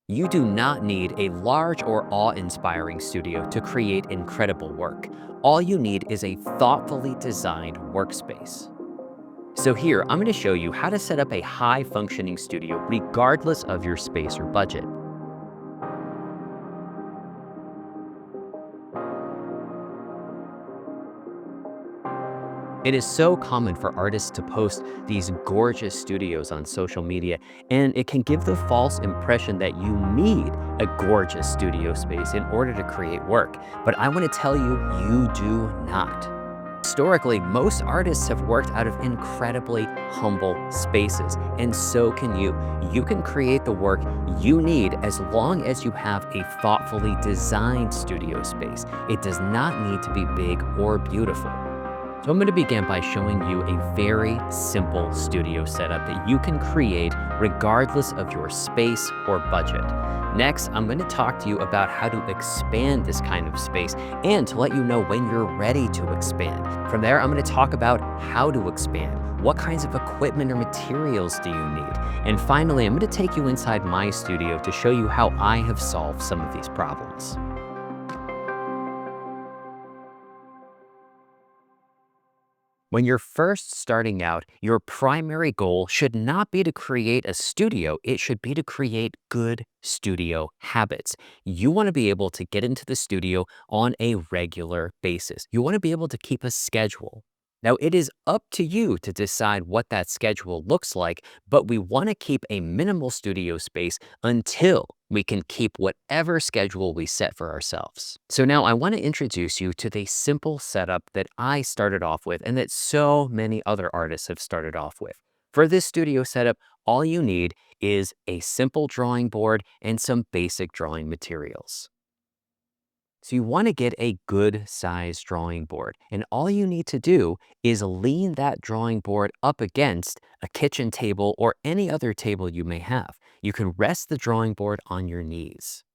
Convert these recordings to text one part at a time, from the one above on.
You do not need a large or awe-inspiring studio to create incredible work. All you need is a thoughtfully designed workspace. So here, I'm going to show you how to set up a high-functioning studio regardless of your space or budget. It is so common for artists to post these gorgeous studios on social media, and it can give the false impression that you need a gorgeous studio space in order to create work. But I want to tell you, you do not. Historically, most artists have worked out of incredibly humble spaces, and so can you. You can create the work you need as long as you have a thoughtfully designed studio space. It does not need to be big or beautiful. So I'm going to begin by showing you a very simple studio setup that you can create regardless of your space or budget. Next, I'm going to talk to you about how to expand this kind of space and to let you know when you're ready to expand. From there, I'm going to talk about how to expand. What kinds of equipment or materials do you need? And finally, I'm going to take you inside my studio to show you how I have solved some of these problems. When you're first starting out, your primary goal should not be to create a studio. It should be to create good studio habits. You want to be able to get into the studio on a regular basis. You want to be able to keep a schedule. Now, it is up to you to decide what that schedule looks like, but we want to keep a minimal studio space until we can keep whatever schedule we set for ourselves. So now I want to introduce you to the simple setup that I started off with and that so many other artists have started off with. For this studio setup, all you need is a simple drawing board and some basic drawing materials. So you want to get a good size drawing board, and all you need to do is lean that drawing board up against a kitchen table or any other table you may have. You can rest the drawing board on your knees.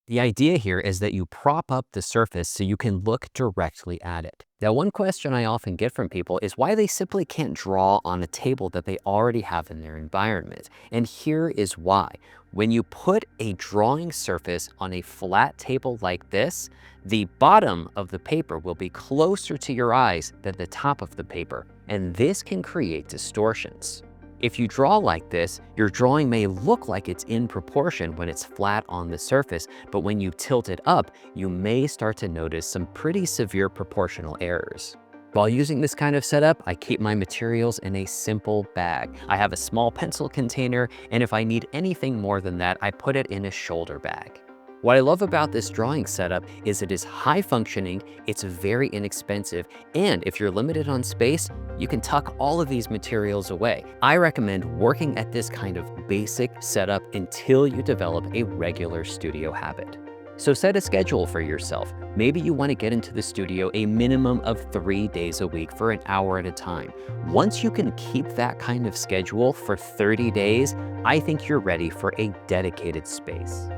The idea here is that you prop up the surface so you can look directly at it. Now, one question I often get from people is why they simply can't draw on a table that they already have in their environment. And here is why. When you put a drawing surface on a flat table like this, the bottom of the paper will be closer to your eyes than the top of the paper, and this can create distortions. If you draw like this, your drawing may look like it's in proportion when it's flat on the surface, but when you tilt it up, you may start to notice some pretty severe proportional errors. While using this kind of setup, I keep my materials in a simple bag. I have a small pencil container, and if I need anything more than that, I put it in a shoulder bag. What I love about this drawing setup is it is high functioning, it's very inexpensive, and if you're limited on space, you can tuck all of these materials away. I recommend working at this kind of basic setup until you develop a regular studio habit. So set a schedule for yourself. Maybe you want to get into the studio a minimum of 3 days a week for an hour at a time. Once you can keep that kind of schedule for 30 days, I think you're ready for a dedicated space.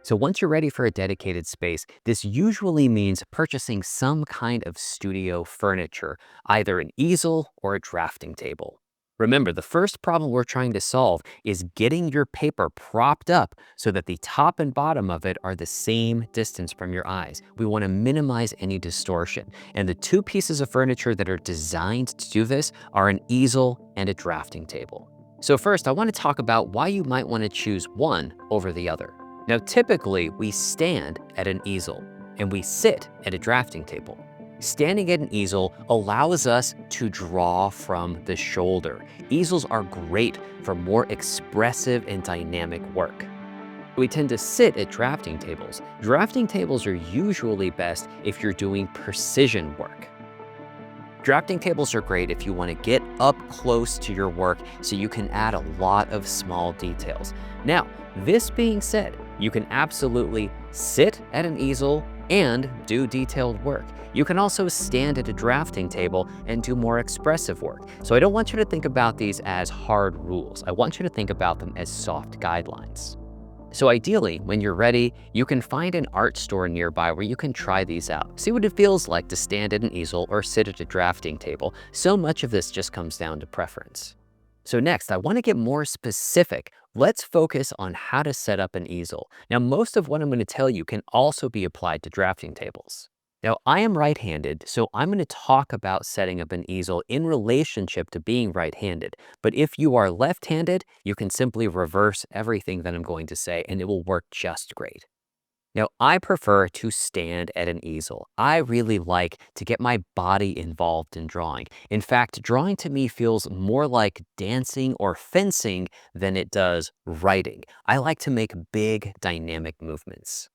So once you're ready for a dedicated space, this usually means purchasing some kind of studio furniture, either an easel or a drafting table. Remember, the first problem we're trying to solve is getting your paper propped up so that the top and bottom of it are the same distance from your eyes. We want to minimize any distortion. And the two pieces of furniture that are designed to do this are an easel and a drafting table. So first, I want to talk about why you might want to choose one over the other. Now, typically, we stand at an easel and we sit at a drafting table. Standing at an easel allows us to draw from the shoulder. Easels are great for more expressive and dynamic work. We tend to sit at drafting tables. Drafting tables are usually best if you're doing precision work. Drafting tables are great if you want to get up close to your work so you can add a lot of small details. Now, this being said, you can absolutely sit at an easel and do detailed work. You can also stand at a drafting table and do more expressive work. So I don't want you to think about these as hard rules. I want you to think about them as soft guidelines. So ideally, when you're ready, you can find an art store nearby where you can try these out. See what it feels like to stand at an easel or sit at a drafting table. So much of this just comes down to preference. So next, I want to get more specific. Let's focus on how to set up an easel. Now, most of what I'm going to tell you can also be applied to drafting tables. Now, I am right-handed, so I'm going to talk about setting up an easel in relationship to being right-handed. But if you are left-handed, you can simply reverse everything that I'm going to say, and it will work just great. Now, I prefer to stand at an easel. I really like to get my body involved in drawing. In fact, drawing to me feels more like dancing or fencing than it does writing. I like to make big, dynamic movements.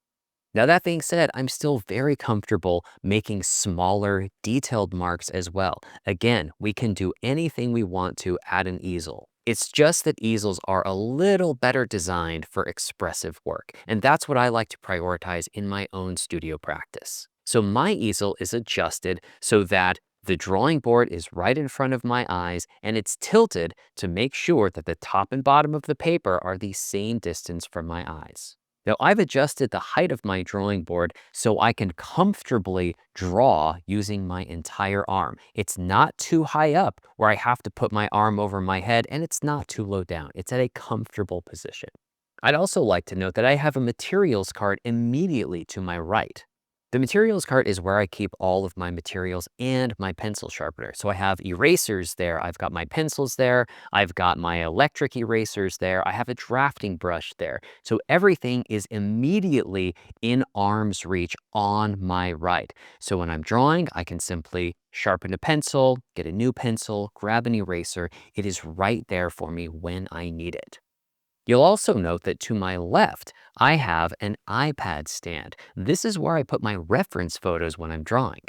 Now, that being said, I'm still very comfortable making smaller, detailed marks as well. Again, we can do anything we want to at an easel. It's just that easels are a little better designed for expressive work, and that's what I like to prioritize in my own studio practice. So my easel is adjusted so that the drawing board is right in front of my eyes, and it's tilted to make sure that the top and bottom of the paper are the same distance from my eyes. Now, I've adjusted the height of my drawing board so I can comfortably draw using my entire arm. It's not too high up where I have to put my arm over my head, and it's not too low down. It's at a comfortable position. I'd also like to note that I have a materials cart immediately to my right. The materials cart is where I keep all of my materials and my pencil sharpener. So I have erasers there, I've got my pencils there, I've got my electric erasers there, I have a drafting brush there. So everything is immediately in arm's reach on my right. So when I'm drawing, I can simply sharpen a pencil, get a new pencil, grab an eraser. It is right there for me when I need it. You'll also note that to my left, I have an iPad stand. This is where I put my reference photos when I'm drawing.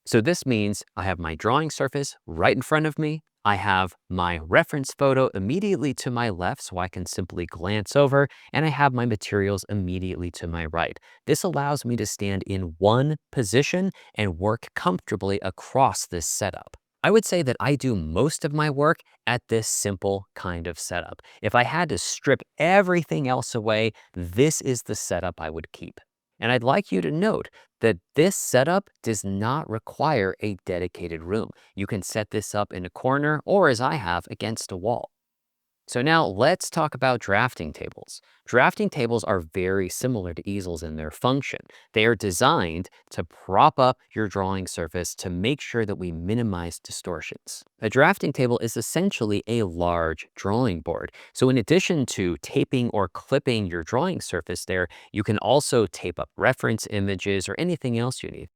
So this means I have my drawing surface right in front of me. I have my reference photo immediately to my left, so I can simply glance over, and I have my materials immediately to my right. This allows me to stand in one position and work comfortably across this setup. I would say that I do most of my work at this simple kind of setup. If I had to strip everything else away, this is the setup I would keep. And I'd like you to note that this setup does not require a dedicated room. You can set this up in a corner or, as I have, against a wall. So now let's talk about drafting tables. Drafting tables are very similar to easels in their function. They are designed to prop up your drawing surface to make sure that we minimize distortions. A drafting table is essentially a large drawing board. So in addition to taping or clipping your drawing surface there, you can also tape up reference images or anything else you need.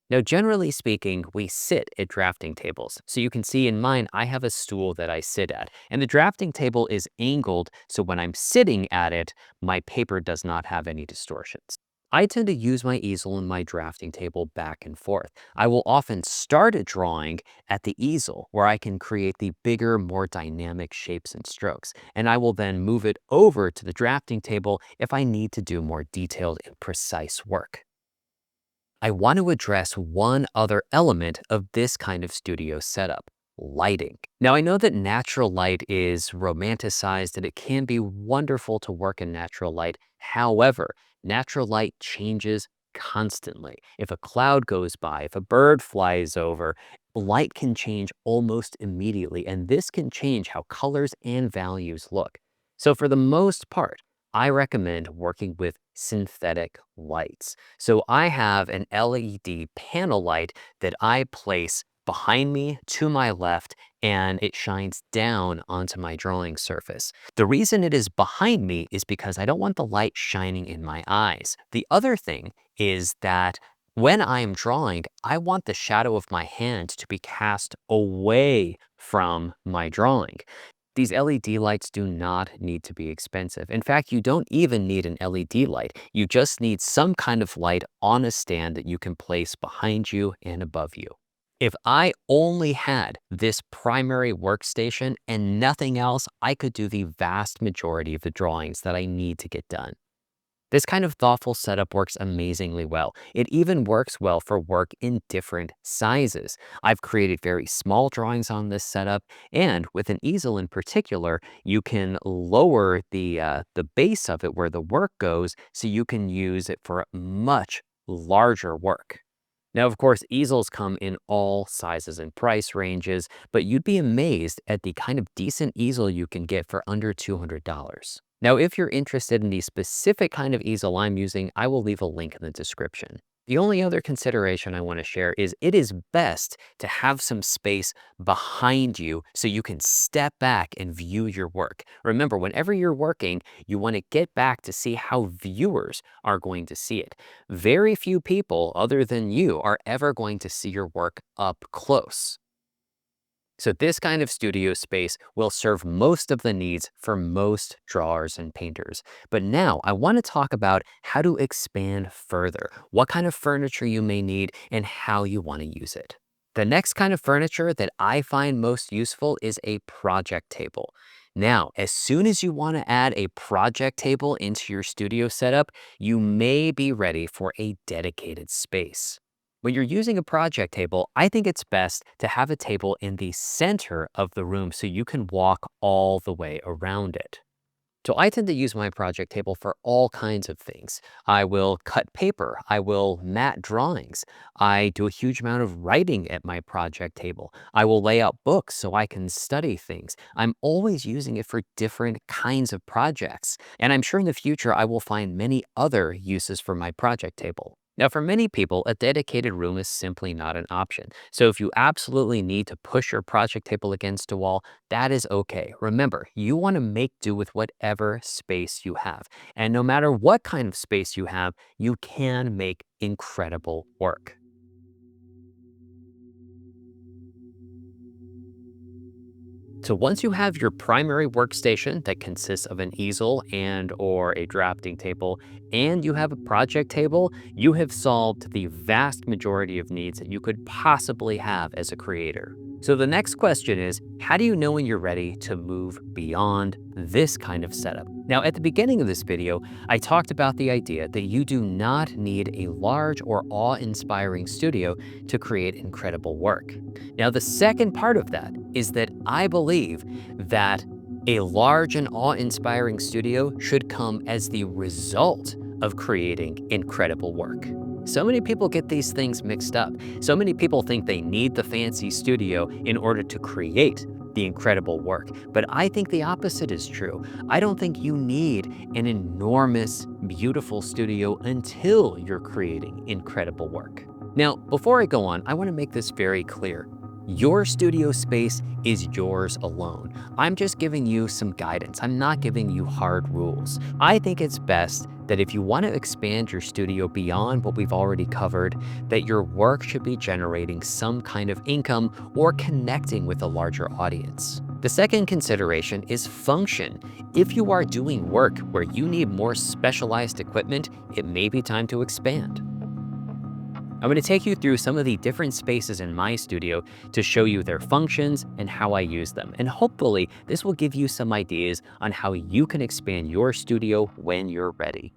Now, generally speaking, we sit at drafting tables. So you can see in mine, I have a stool that I sit at, and the drafting table is angled so when I'm sitting at it, my paper does not have any distortions. I tend to use my easel and my drafting table back and forth. I will often start a drawing at the easel where I can create the bigger, more dynamic shapes and strokes, and I will then move it over to the drafting table if I need to do more detailed and precise work. I want to address one other element of this kind of studio setup: lighting. Now, I know that natural light is romanticized and it can be wonderful to work in natural light. However, natural light changes constantly. If a cloud goes by, if a bird flies over, light can change almost immediately, and this can change how colors and values look. So for the most part, I recommend working with synthetic lights. So I have an LED panel light that I place behind me to my left, and it shines down onto my drawing surface. The reason it is behind me is because I don't want the light shining in my eyes. The other thing is that when I am drawing, I want the shadow of my hand to be cast away from my drawing. These LED lights do not need to be expensive. In fact, you don't even need an LED light. You just need some kind of light on a stand that you can place behind you and above you. If I only had this primary workstation and nothing else, I could do the vast majority of the drawings that I need to get done. This kind of thoughtful setup works amazingly well. It even works well for work in different sizes. I've created very small drawings on this setup, and with an easel in particular, you can lower the base of it where the work goes, so you can use it for much larger work. Now, of course, easels come in all sizes and price ranges, but you'd be amazed at the kind of decent easel you can get for under $200. Now, if you're interested in the specific kind of easel I'm using, I will leave a link in the description. The only other consideration I want to share is it is best to have some space behind you so you can step back and view your work. Remember, whenever you're working, you want to get back to see how viewers are going to see it. Very few people other than you are ever going to see your work up close. So this kind of studio space will serve most of the needs for most drawers and painters. But now I want to talk about how to expand further, what kind of furniture you may need, and how you want to use it. The next kind of furniture that I find most useful is a project table. Now, as soon as you want to add a project table into your studio setup, you may be ready for a dedicated space. When you're using a project table, I think it's best to have a table in the center of the room so you can walk all the way around it. So I tend to use my project table for all kinds of things. I will cut paper. I will mat drawings. I do a huge amount of writing at my project table. I will lay out books so I can study things. I'm always using it for different kinds of projects. And I'm sure in the future I will find many other uses for my project table. Now, for many people, a dedicated room is simply not an option. So if you absolutely need to push your project table against a wall, that is okay. Remember, you want to make do with whatever space you have. And no matter what kind of space you have, you can make incredible work. So once you have your primary workstation that consists of an easel and or a drafting table, and you have a project table, you have solved the vast majority of needs that you could possibly have as a creator. So the next question is, how do you know when you're ready to move beyond this kind of setup? Now, at the beginning of this video, I talked about the idea that you do not need a large or awe-inspiring studio to create incredible work. Now, the second part of that is that I believe that a large and awe-inspiring studio should come as the result of creating incredible work. So many people get these things mixed up. So many people think they need the fancy studio in order to create the incredible work. But I think the opposite is true. I don't think you need an enormous, beautiful studio until you're creating incredible work. Now, before I go on, I want to make this very clear. Your studio space is yours alone. I'm just giving you some guidance. I'm not giving you hard rules. I think it's best that if you want to expand your studio beyond what we've already covered, that your work should be generating some kind of income or connecting with a larger audience. The second consideration is function. If you are doing work where you need more specialized equipment, it may be time to expand. I'm going to take you through some of the different spaces in my studio to show you their functions and how I use them. And hopefully this will give you some ideas on how you can expand your studio when you're ready.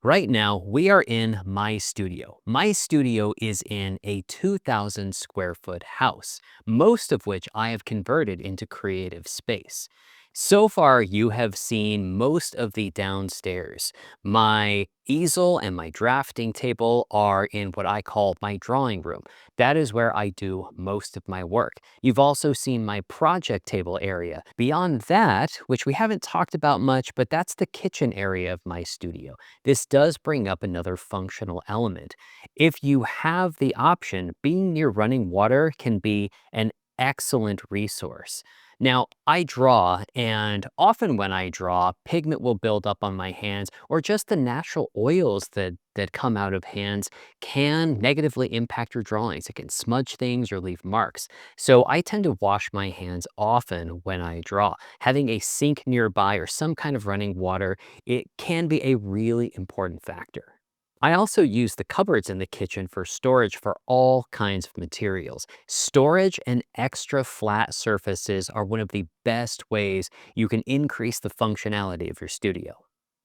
Right now, we are in my studio. My studio is in a 2,000 square foot house, most of which I have converted into creative space. So far, you have seen most of the downstairs. My easel and my drafting table are in what I call my drawing room. That is where I do most of my work. You've also seen my project table area. Beyond that, which we haven't talked about much, but that's the kitchen area of my studio. This does bring up another functional element. If you have the option, being near running water can be an excellent resource. Now, I draw, and often when I draw, pigment will build up on my hands, or just the natural oils that come out of hands can negatively impact your drawings. It can smudge things or leave marks. So I tend to wash my hands often when I draw. Having a sink nearby or some kind of running water, it can be a really important factor. I also use the cupboards in the kitchen for storage for all kinds of materials. Storage and extra flat surfaces are one of the best ways you can increase the functionality of your studio.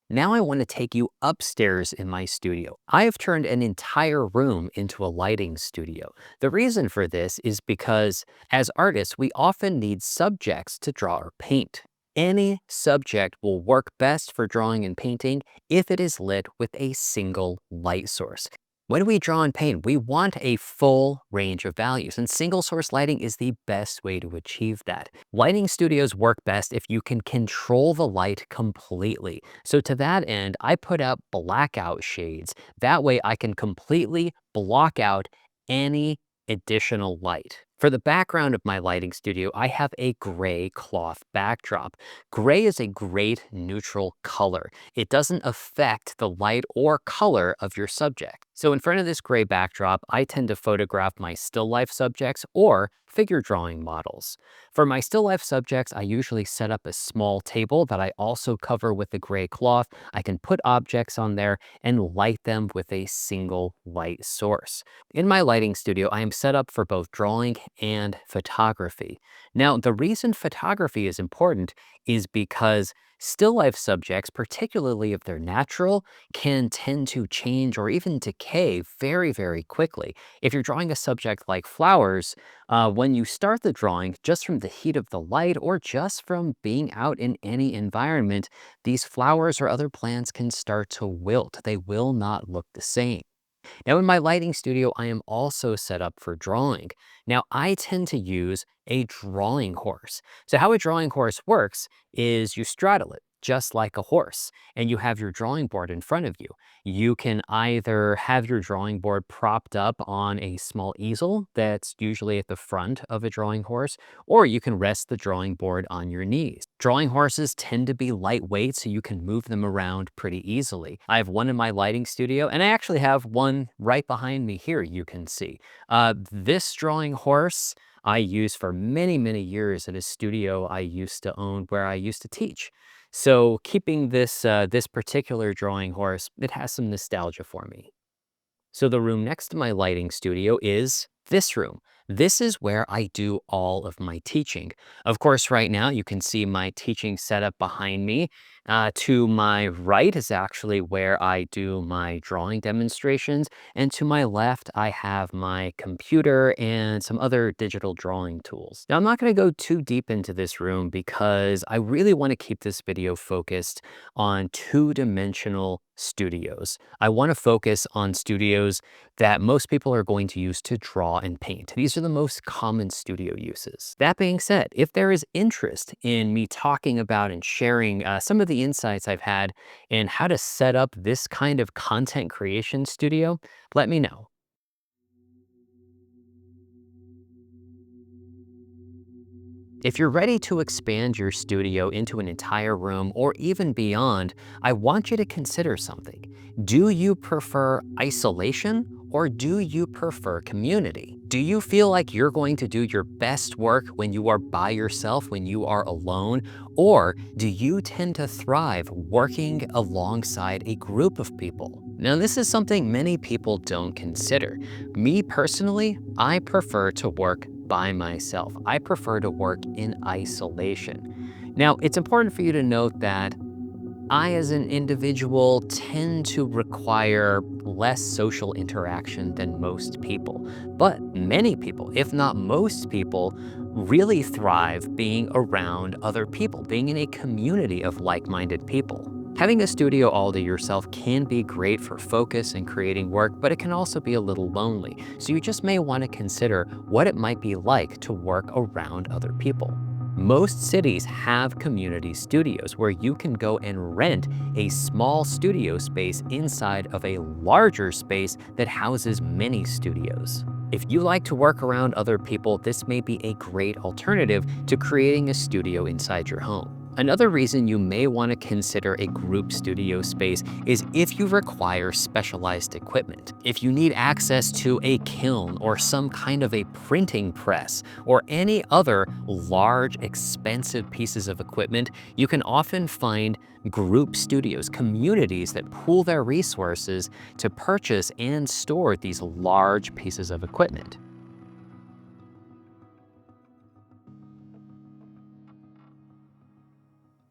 Now I want to take you upstairs in my studio. I have turned an entire room into a lighting studio. The reason for this is because as artists, we often need subjects to draw or paint. Any subject will work best for drawing and painting if it is lit with a single light source. When we draw and paint, we want a full range of values, and single source lighting is the best way to achieve that. Lighting studios work best if you can control the light completely. So to that end, I put out blackout shades. That way I can completely block out any additional light. For the background of my lighting studio, I have a gray cloth backdrop. Gray is a great neutral color. It doesn't affect the light or color of your subject. So in front of this gray backdrop, I tend to photograph my still life subjects or figure drawing models. For my still life subjects, I usually set up a small table that I also cover with a gray cloth. I can put objects on there and light them with a single light source. In my lighting studio, I am set up for both drawing and photography. Now, the reason photography is important is because still life subjects, particularly if they're natural, can tend to change or even decay very, very quickly. If you're drawing a subject like flowers, when you start the drawing, just from the heat of the light or just from being out in any environment, these flowers or other plants can start to wilt. They will not look the same. Now in my lighting studio, I am also set up for drawing. Now I tend to use a drawing horse. So how a drawing horse works is you straddle it just like a horse, and you have your drawing board in front of you. You can either have your drawing board propped up on a small easel that's usually at the front of a drawing horse, or you can rest the drawing board on your knees. Drawing horses tend to be lightweight, so you can move them around pretty easily. I have one in my lighting studio, and I actually have one right behind me here you can see. This drawing horse I used for many, many years at a studio I used to own where I used to teach. So keeping this particular drawing horse, it has some nostalgia for me. So the room next to my lighting studio is this room. This is where I do all of my teaching. Of course, right now you can see my teaching setup behind me. To my right is actually where I do my drawing demonstrations. And to my left, I have my computer and some other digital drawing tools. Now, I'm not going to go too deep into this room because I really want to keep this video focused on two-dimensional studios. I want to focus on studios that most people are going to use to draw and paint. These are the most common studio uses. That being said, if there is interest in me talking about and sharing some of the insights I've had in how to set up this kind of content creation studio, let me know. If you're ready to expand your studio into an entire room or even beyond, I want you to consider something. Do you prefer isolation or do you prefer community? Do you feel like you're going to do your best work when you are by yourself, when you are alone? Or do you tend to thrive working alongside a group of people? Now, this is something many people don't consider. Me personally, I prefer to work by myself. I prefer to work in isolation. Now, it's important for you to note that I, as an individual, tend to require less social interaction than most people. But many people, if not most people, really thrive being around other people, being in a community of like-minded people. Having a studio all to yourself can be great for focus and creating work, but it can also be a little lonely. So you just may want to consider what it might be like to work around other people. Most cities have community studios where you can go and rent a small studio space inside of a larger space that houses many studios. If you like to work around other people, this may be a great alternative to creating a studio inside your home. Another reason you may want to consider a group studio space is if you require specialized equipment. If you need access to a kiln or some kind of a printing press or any other large, expensive pieces of equipment, you can often find group studios, communities that pool their resources to purchase and store these large pieces of equipment.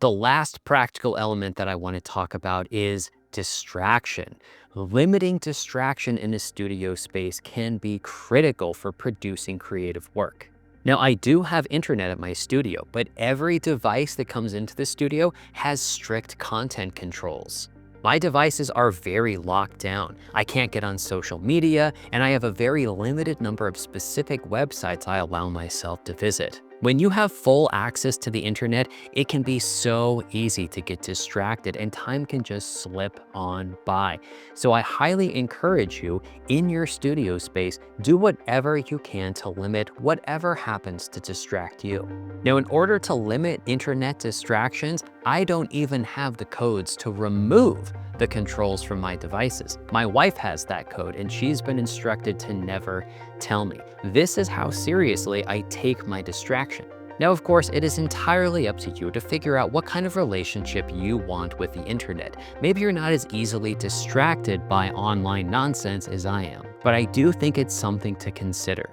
The last practical element that I want to talk about is distraction. Limiting distraction in a studio space can be critical for producing creative work. Now, I do have internet at my studio, but every device that comes into the studio has strict content controls. My devices are very locked down. I can't get on social media, and I have a very limited number of specific websites I allow myself to visit. When you have full access to the internet, it can be so easy to get distracted and time can just slip on by. So I highly encourage you in your studio space, do whatever you can to limit whatever happens to distract you. Now, in order to limit internet distractions, I don't even have the codes to remove the controls from my devices. My wife has that code and she's been instructed to never tell me. This is how seriously I take my distraction. Now, of course, it is entirely up to you to figure out what kind of relationship you want with the internet. Maybe you're not as easily distracted by online nonsense as I am, but I do think it's something to consider.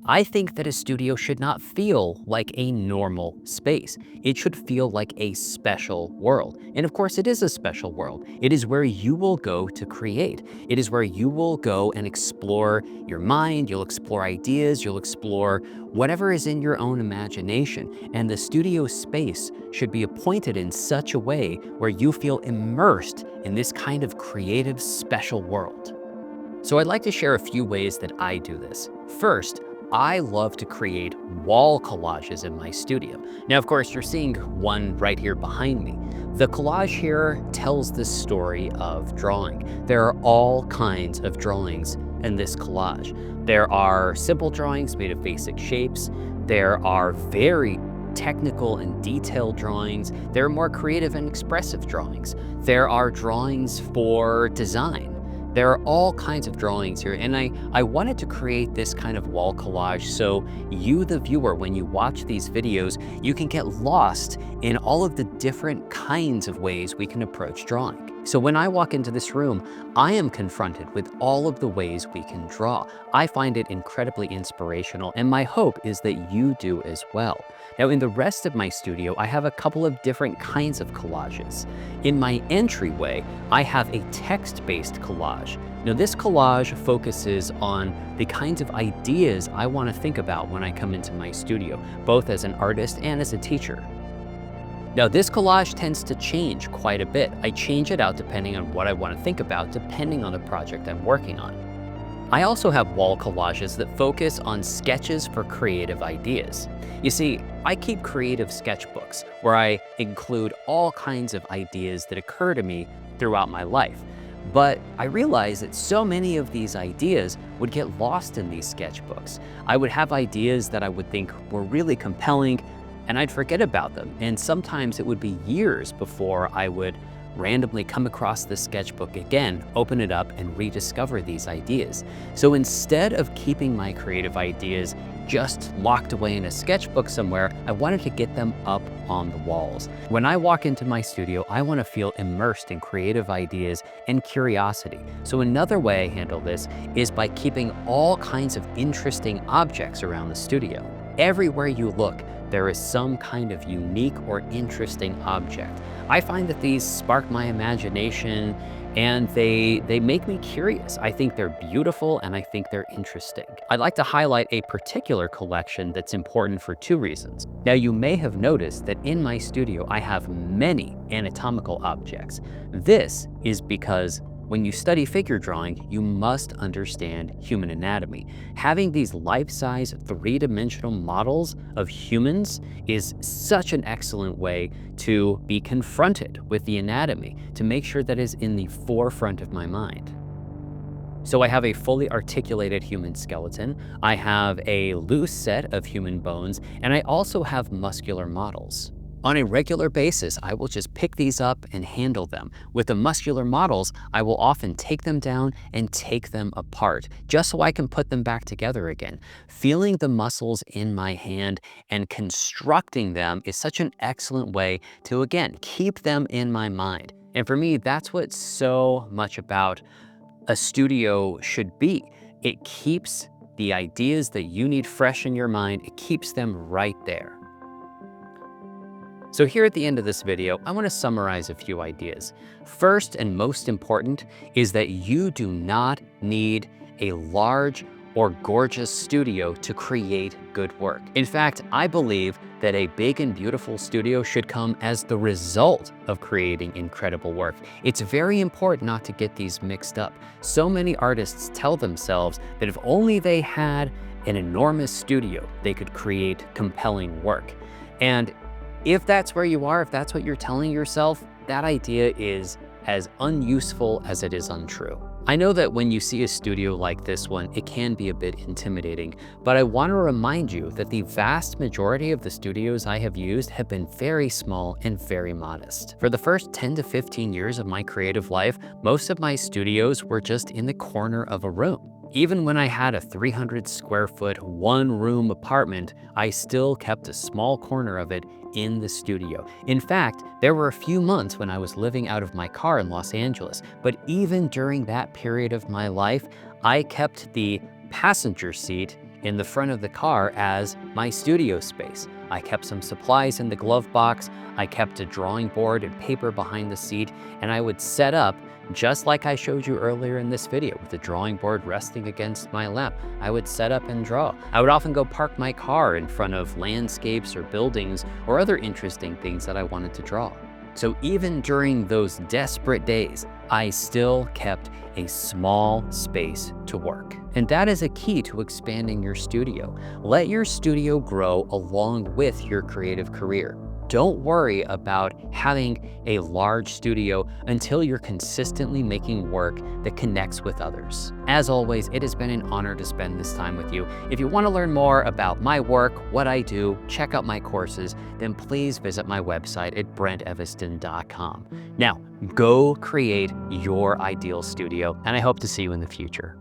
I think that a studio should not feel like a normal space. It should feel like a special world. And of course, it is a special world. It is where you will go to create. It is where you will go and explore your mind, you'll explore ideas, you'll explore whatever is in your own imagination. And the studio space should be appointed in such a way where you feel immersed in this kind of creative, special world. So I'd like to share a few ways that I do this. First, I love to create wall collages in my studio. Now, of course, you're seeing one right here behind me. The collage here tells the story of drawing. There are all kinds of drawings in this collage. There are simple drawings made of basic shapes. There are very technical and detailed drawings. There are more creative and expressive drawings. There are drawings for design. There are all kinds of drawings here, and I wanted to create this kind of wall collage so you, the viewer, when you watch these videos, you can get lost in all of the different kinds of ways we can approach drawing. So when I walk into this room, I am confronted with all of the ways we can draw. I find it incredibly inspirational, and my hope is that you do as well. Now, in the rest of my studio, I have a couple of different kinds of collages. In my entryway, I have a text-based collage. Now, this collage focuses on the kinds of ideas I want to think about when I come into my studio, both as an artist and as a teacher. Now, this collage tends to change quite a bit. I change it out depending on what I want to think about, depending on the project I'm working on. I also have wall collages that focus on sketches for creative ideas. You see, I keep creative sketchbooks where I include all kinds of ideas that occur to me throughout my life. But I realized that so many of these ideas would get lost in these sketchbooks. I would have ideas that I would think were really compelling, and I'd forget about them. And sometimes it would be years before I would randomly come across the sketchbook again, open it up, and rediscover these ideas. So instead of keeping my creative ideas just locked away in a sketchbook somewhere, I wanted to get them up on the walls. When I walk into my studio, I want to feel immersed in creative ideas and curiosity. So another way I handle this is by keeping all kinds of interesting objects around the studio. Everywhere you look, there is some kind of unique or interesting object. I find that these spark my imagination and they make me curious. I think they're beautiful and I think they're interesting. I'd like to highlight a particular collection that's important for two reasons. Now, you may have noticed that in my studio, I have many anatomical objects. This is because when you study figure drawing, you must understand human anatomy. Having these life-size, three-dimensional models of humans is such an excellent way to be confronted with the anatomy, to make sure that is in the forefront of my mind. So I have a fully articulated human skeleton, I have a loose set of human bones, and I also have muscular models. On a regular basis, I will just pick these up and handle them. With the muscular models, I will often take them down and take them apart, just so I can put them back together again. Feeling the muscles in my hand and constructing them is such an excellent way to, again, keep them in my mind. And for me, that's what's so much about a studio should be. It keeps the ideas that you need fresh in your mind, it keeps them right there. So here at the end of this video, I want to summarize a few ideas. First and most important is that you do not need a large or gorgeous studio to create good work. In fact, I believe that a big and beautiful studio should come as the result of creating incredible work. It's very important not to get these mixed up. So many artists tell themselves that if only they had an enormous studio, they could create compelling work. And if that's where you are, if that's what you're telling yourself, that idea is as unuseful as it is untrue. I know that when you see a studio like this one, it can be a bit intimidating, but I want to remind you that the vast majority of the studios I have used have been very small and very modest. For the first 10 to 15 years of my creative life, most of my studios were just in the corner of a room. Even when I had a 300 square foot, one-room apartment, I still kept a small corner of it in the studio. In fact, there were a few months when I was living out of my car in Los Angeles, but even during that period of my life, I kept the passenger seat in the front of the car as my studio space. I kept some supplies in the glove box, I kept a drawing board and paper behind the seat, and I would set up just like I showed you earlier in this video with the drawing board resting against my lap. I would set up and draw. I would often go park my car in front of landscapes or buildings or other interesting things that I wanted to draw. So even during those desperate days, I still kept a small space to work. And that is a key to expanding your studio. Let your studio grow along with your creative career. Don't worry about having a large studio until you're consistently making work that connects with others. As always, it has been an honor to spend this time with you. If you want to learn more about my work, what I do, check out my courses, then please visit my website at brenteviston.com. Now, go create your ideal studio, and I hope to see you in the future.